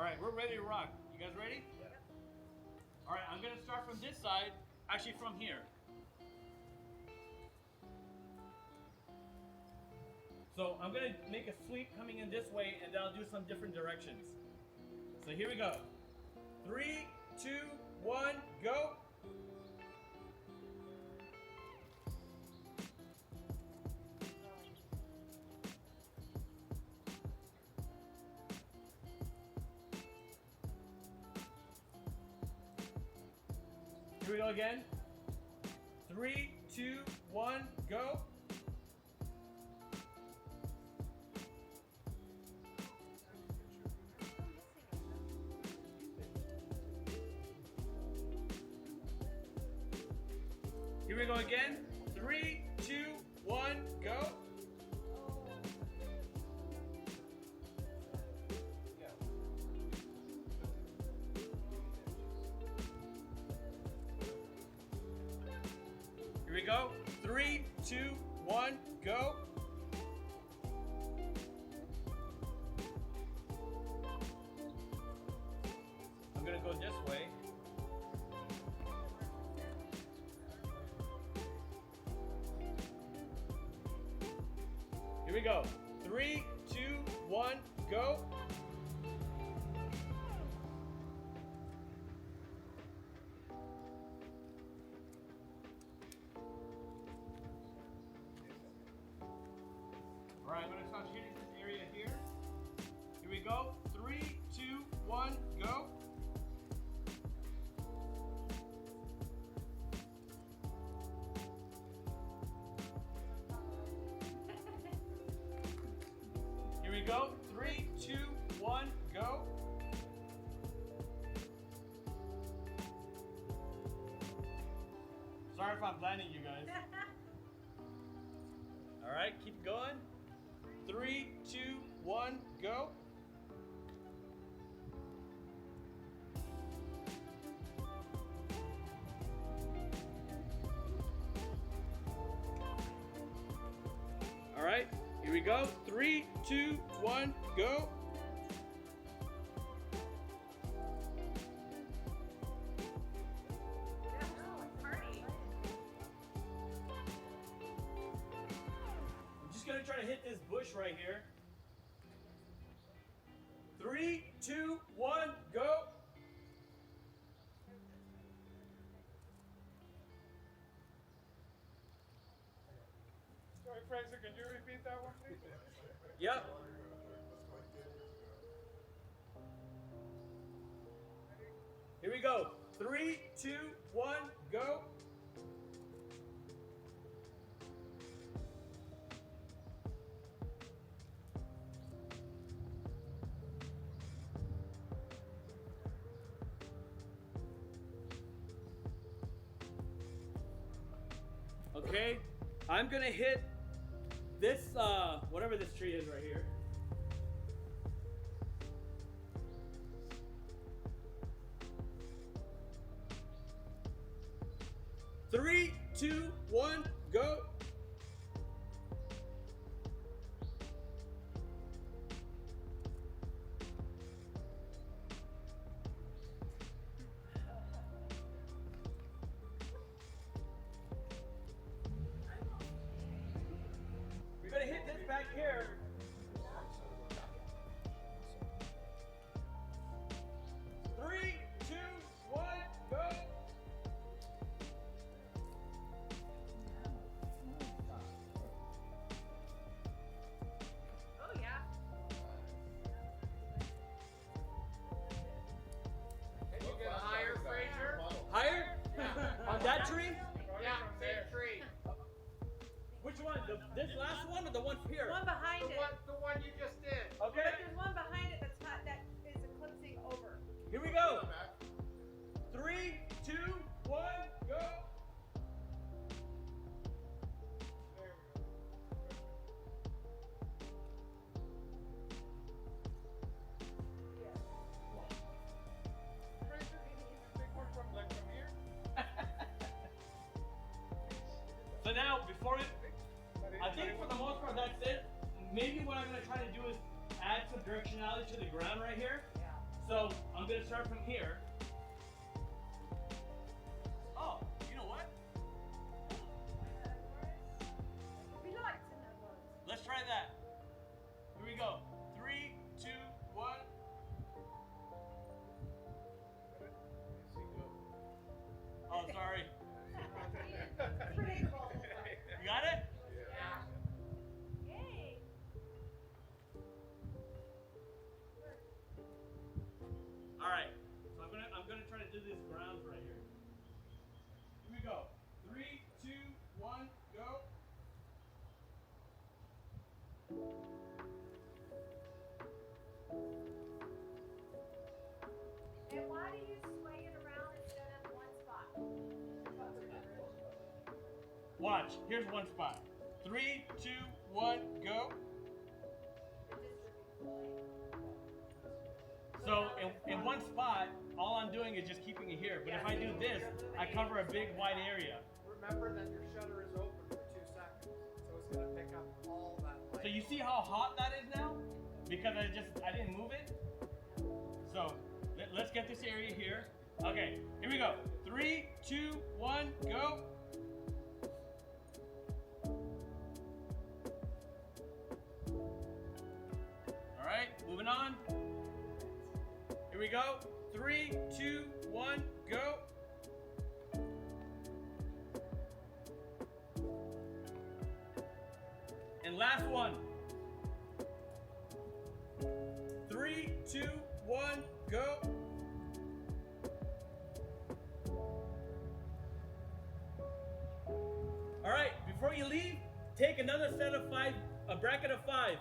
All right, we're ready to rock. You guys ready? Yeah. All right, I'm gonna start from this side, actually from here. So I'm gonna make a sweep coming in this way, and then I'll do some different directions. So here we go. 3, 2, 1, go. Here we go again. 3, 2, 1, go. Here we go again. 3, 2, 1, go. Here we go. 3, 2, 1, go. I'm gonna go this way. Here we go. 3, 2, 1, go. All right, I'm going to start hitting this area here. Here we go. 3, 2, 1, go. Here we go. 3, 2, 1, go. Sorry if I'm blinding you guys. All right, keep going. 3, 2, 1, go. All right, here we go. 3, 2, 1, go. I'm just gonna try to hit this bush right here. 3, 2, 1, go. Sorry, Fraser, can you repeat that one, please? Yep. Here we go. 3, 2, 1, go. Okay, I'm gonna hit this, whatever this tree is right here. Three, 2, 1, go. We're gonna hit this back here. Three, 2, 1, go. Oh yeah. Can you get higher, Fraser? Higher? On that tree? Yeah, same tree. Which one? This last one or the one here? One behind it. The one you just did. But Okay, there's one behind it that's not, that is eclipsing over. here we go. 3, 2, 1, go. There we go. Fraser, can you take one from like from here? So now, before it, I think for the most part that's it. Maybe what I'm gonna try to do is add some directionality to the ground right here. Yeah. So I'm gonna start from here. Oh, you know what? We like to know those. Let's try that. Here we go. 3, 2, 1. Oh, sorry. Pretty cool. You got it? Yeah. Yay. All right. So I'm gonna try to do these grounds right here. Here we go. 3, 2, 1, go. And why do you sway it around instead of one spot? Watch. Here's one spot. 3, 2, 1, go. So in one spot, all I'm doing is just keeping it here. But if I do this, I cover a big wide area. Remember that your shutter is open for 2 seconds, so it's gonna pick up all that light. So you see how hot that is now? Because I didn't move it. So let's get this area here. Okay, here we go. 3, 2, 1, go. All right, moving on. Here we go. 3, 2, 1, go. And last one. 3, 2, 1, go. All right, before you leave, take another set of 5, a bracket of 5.